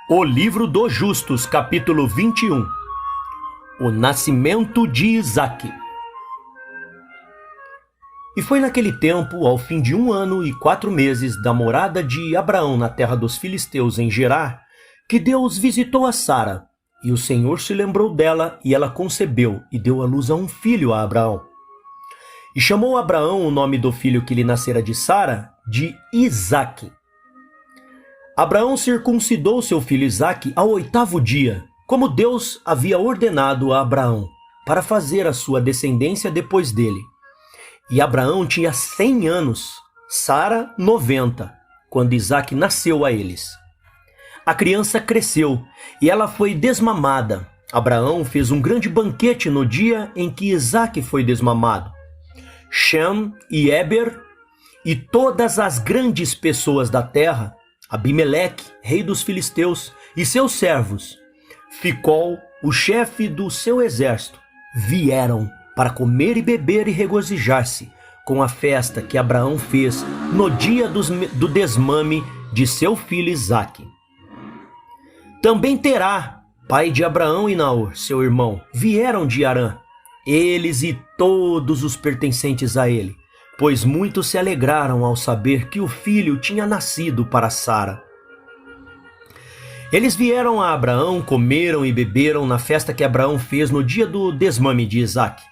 O Livro dos Justos, capítulo 21. O nascimento de Isaque. E foi naquele tempo, ao fim de 1 ano e 4 meses da morada de Abraão na terra dos filisteus em Gerar, que Deus visitou a Sara, e o Senhor se lembrou dela, e ela concebeu e deu à luz a um filho a Abraão. E chamou Abraão o nome do filho que lhe nascera de Sara de Isaque. Abraão circuncidou seu filho Isaque ao 8º dia, como Deus havia ordenado a Abraão, para fazer a sua descendência depois dele. E Abraão tinha 100 anos, Sara 90, quando Isaque nasceu a eles. A criança cresceu e ela foi desmamada. Abraão fez um grande banquete no dia em que Isaque foi desmamado. Shem e Eber e todas as grandes pessoas da terra, Abimeleque, rei dos filisteus, e seus servos, Ficol, o chefe do seu exército, vieram para comer e beber e regozijar-se com a festa que Abraão fez no dia do desmame de seu filho Isaque. Também Terá, pai de Abraão, e Naor, seu irmão, vieram de Harã, eles e todos os pertencentes a ele, pois muitos se alegraram ao saber que o filho tinha nascido para Sara. Eles vieram a Abraão, comeram e beberam na festa que Abraão fez no dia do desmame de Isaque.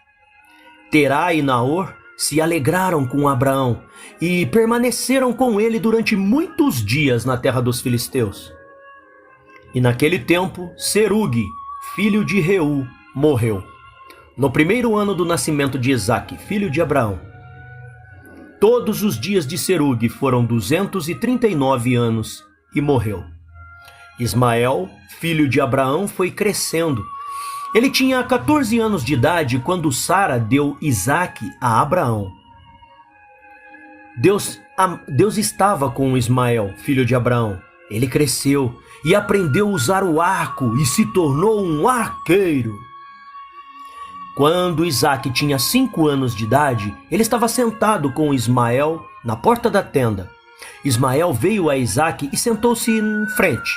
Terá e Naor se alegraram com Abraão e permaneceram com ele durante muitos dias na terra dos filisteus. E naquele tempo, Serugue, filho de Reu, morreu, no 1º ano do nascimento de Isaque, filho de Abraão. Todos os dias de Serugue foram 239 anos e morreu. Ismael, filho de Abraão, foi crescendo. Ele tinha 14 anos de idade quando Sara deu Isaque a Abraão. Deus estava com Ismael, filho de Abraão. Ele cresceu e aprendeu a usar o arco e se tornou um arqueiro. Quando Isaque tinha 5 anos de idade, ele estava sentado com Ismael na porta da tenda. Ismael veio a Isaque e sentou-se em frente.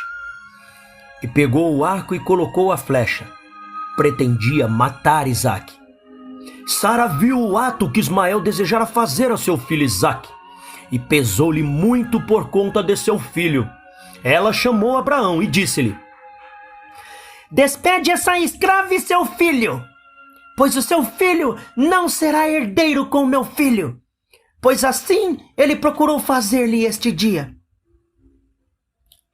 E pegou o arco e colocou a flecha. Pretendia matar Isaque. Sara viu o ato que Ismael desejara fazer a seu filho Isaque, e pesou-lhe muito por conta de seu filho. Ela chamou Abraão e disse-lhe: "Despede essa escrava e seu filho, pois o seu filho não será herdeiro com meu filho, pois assim ele procurou fazer-lhe este dia."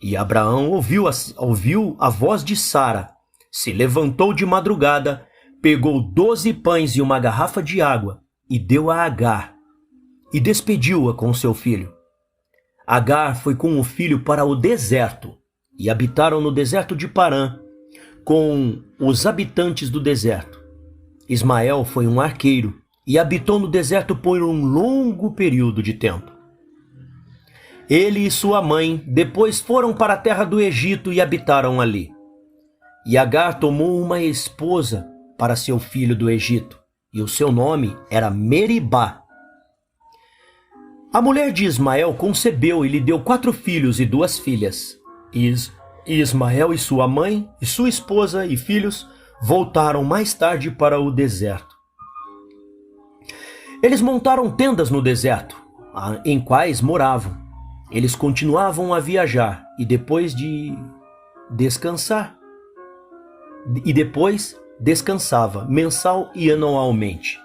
E Abraão ouviu a voz de Sara, se levantou de madrugada, pegou 12 pães e uma garrafa de água, e deu a Agar, e despediu-a com seu filho. Agar foi com o filho para o deserto, e habitaram no deserto de Parã, com os habitantes do deserto. Ismael foi um arqueiro e habitou no deserto por um longo período de tempo. Ele e sua mãe depois foram para a terra do Egito e habitaram ali. E Agar tomou uma esposa para seu filho do Egito, e o seu nome era Meribá. A mulher de Ismael concebeu e lhe deu 4 filhos e 2 filhas. E Ismael e sua mãe, e sua esposa e filhos voltaram mais tarde para o deserto. Eles montaram tendas no deserto, em quais moravam. Eles continuavam a viajar e depois descansava mensal e anualmente.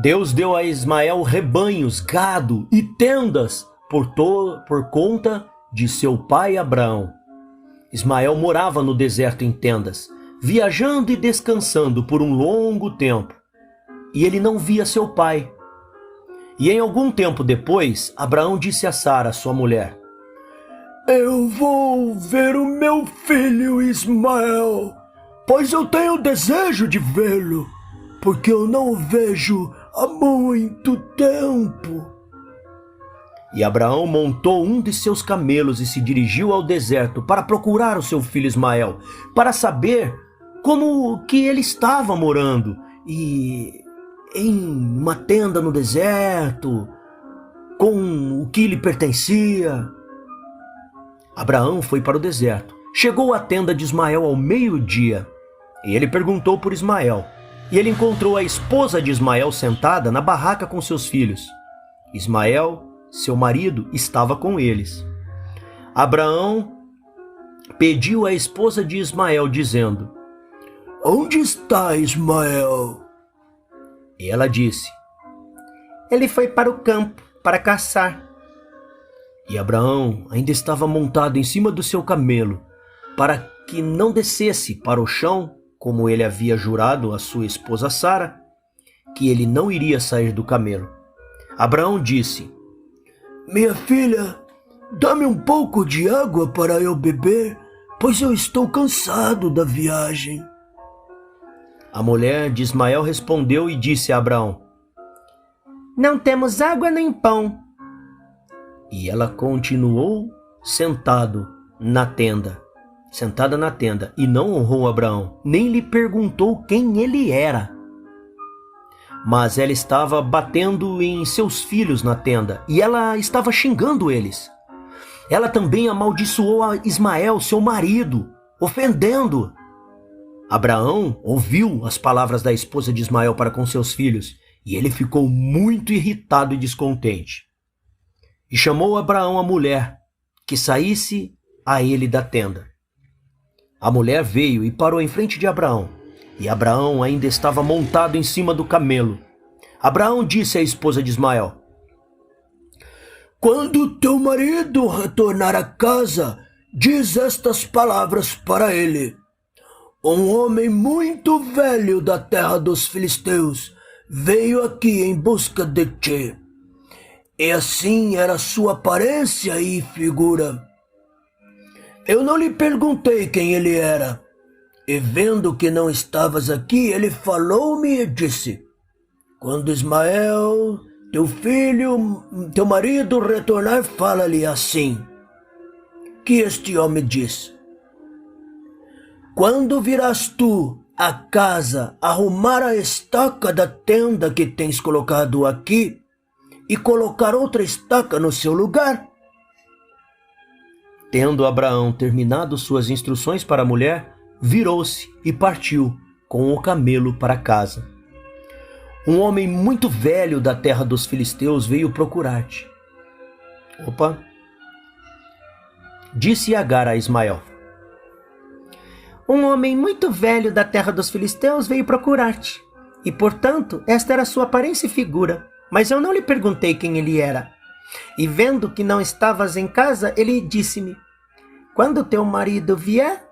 Deus deu a Ismael rebanhos, gado e tendas por conta de seu pai Abraão. Ismael morava no deserto em tendas, viajando e descansando por um longo tempo, e ele não via seu pai. E em algum tempo depois, Abraão disse a Sara, sua mulher: "Eu vou ver o meu filho Ismael, pois eu tenho desejo de vê-lo, porque eu não o vejo há muito tempo." E Abraão montou um de seus camelos e se dirigiu ao deserto para procurar o seu filho Ismael, para saber como que ele estava morando, e em uma tenda no deserto, com o que lhe pertencia. Abraão foi para o deserto. Chegou à tenda de Ismael ao meio-dia. E ele perguntou por Ismael. E ele encontrou a esposa de Ismael sentada na barraca com seus filhos. Ismael, seu marido, estava com eles. Abraão pediu à esposa de Ismael, dizendo: "Onde está Ismael?" E ela disse: "Ele foi para o campo para caçar." E Abraão ainda estava montado em cima do seu camelo, para que não descesse para o chão, como ele havia jurado à sua esposa Sara, que ele não iria sair do camelo. Abraão disse: "Minha filha, dá-me um pouco de água para eu beber, pois eu estou cansado da viagem." A mulher de Ismael respondeu e disse a Abraão: "Não temos água nem pão." E ela continuou sentada na tenda, e não honrou Abraão, nem lhe perguntou quem ele era. Mas ela estava batendo em seus filhos na tenda, e ela estava xingando eles. Ela também amaldiçoou a Ismael, seu marido, ofendendo. Abraão ouviu as palavras da esposa de Ismael para com seus filhos, e ele ficou muito irritado e descontente. E chamou Abraão a mulher, que saísse a ele da tenda. A mulher veio e parou em frente de Abraão, e Abraão ainda estava montado em cima do camelo. Abraão disse à esposa de Ismael: "Quando teu marido retornar a casa, diz estas palavras para ele: um homem muito velho da terra dos filisteus veio aqui em busca de ti. E assim era sua aparência e figura. Eu não lhe perguntei quem ele era, e vendo que não estavas aqui, ele falou-me e disse: quando Ismael, teu filho, teu marido retornar, fala-lhe assim, que este homem diz: quando virás tu a casa arrumar a estaca da tenda que tens colocado aqui e colocar outra estaca no seu lugar?" Tendo Abraão terminado suas instruções para a mulher, virou-se e partiu com o camelo para casa. Um homem muito velho da terra dos filisteus veio procurar-te. Disse Agar a Ismael: um homem muito velho da terra dos filisteus veio procurar-te, e portanto esta era sua aparência e figura, mas eu não lhe perguntei quem ele era. E vendo que não estavas em casa, ele disse-me: quando teu marido vier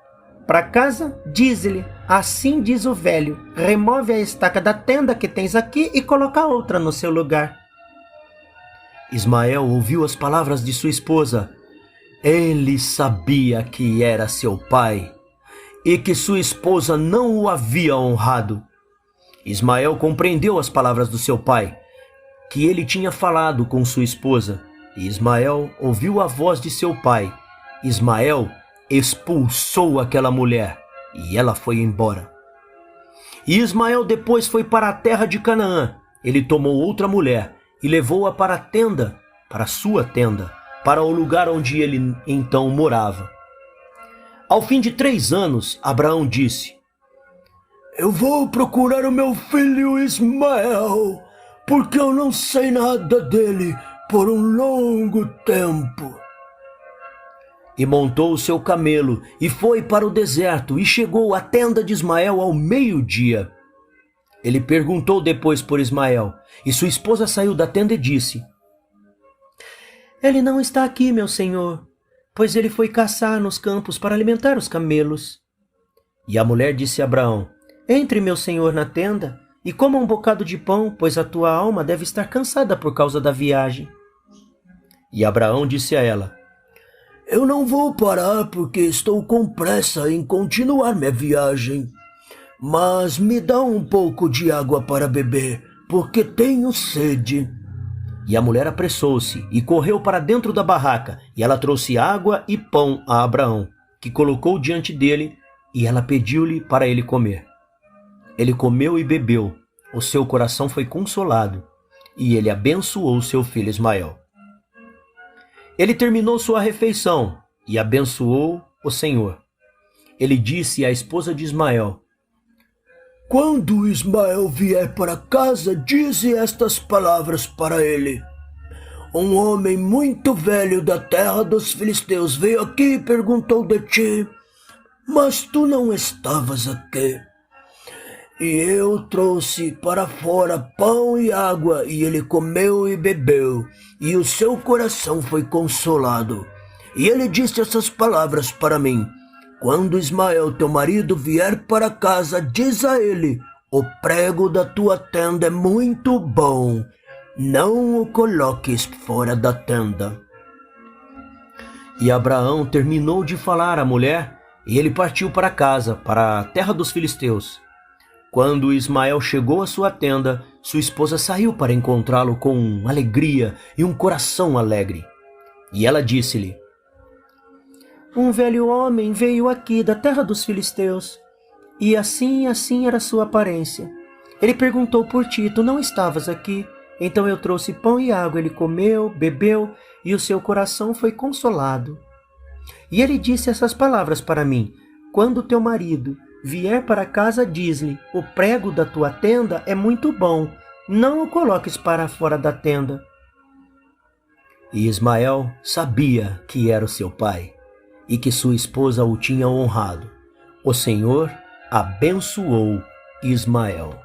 para casa, diz-lhe, assim diz o velho, remove a estaca da tenda que tens aqui e coloca outra no seu lugar. Ismael ouviu as palavras de sua esposa. Ele sabia que era seu pai e que sua esposa não o havia honrado. Ismael compreendeu as palavras do seu pai, que ele tinha falado com sua esposa, e Ismael ouviu a voz de seu pai. Ismael expulsou aquela mulher, e ela foi embora. E Ismael depois foi para a terra de Canaã. Ele tomou outra mulher e levou-a para a tenda, para a sua tenda, para o lugar onde ele então morava. Ao fim de 3 anos, Abraão disse: eu vou procurar o meu filho Ismael, porque eu não sei nada dele por um longo tempo. E montou o seu camelo e foi para o deserto e chegou à tenda de Ismael ao meio-dia. Ele perguntou depois por Ismael, e sua esposa saiu da tenda e disse: ele não está aqui, meu senhor, pois ele foi caçar nos campos para alimentar os camelos. E a mulher disse a Abraão: entre, meu senhor, na tenda e coma um bocado de pão, pois a tua alma deve estar cansada por causa da viagem. E Abraão disse a ela: eu não vou parar porque estou com pressa em continuar minha viagem. Mas me dá um pouco de água para beber, porque tenho sede. E a mulher apressou-se e correu para dentro da barraca, e ela trouxe água e pão a Abraão, que colocou diante dele, e ela pediu-lhe para ele comer. Ele comeu e bebeu, o seu coração foi consolado, e ele abençoou seu filho Ismael. Ele terminou sua refeição, e abençoou o Senhor. Ele disse à esposa de Ismael: Quando Ismael vier para casa, dize estas palavras para ele. Um homem muito velho da terra dos filisteus veio aqui e perguntou de ti, mas tu não estavas aqui. E eu trouxe para fora pão e água, e ele comeu e bebeu, e o seu coração foi consolado. E ele disse essas palavras para mim: Quando Ismael, teu marido, vier para casa, diz a ele: O prego da tua tenda é muito bom, não o coloques fora da tenda. E Abraão terminou de falar à mulher, e ele partiu para casa, para a terra dos filisteus. Quando Ismael chegou à sua tenda, sua esposa saiu para encontrá-lo com alegria e um coração alegre. E ela disse-lhe: Um velho homem veio aqui da terra dos filisteus, e assim era sua aparência. Ele perguntou por ti, tu não estavas aqui, então eu trouxe pão e água, ele comeu, bebeu, e o seu coração foi consolado. E ele disse essas palavras para mim: Quando teu marido vier para casa, diz-lhe: O prego da tua tenda é muito bom, não o coloques para fora da tenda. E Ismael sabia que era o seu pai, e que sua esposa o tinha honrado. O Senhor abençoou Ismael.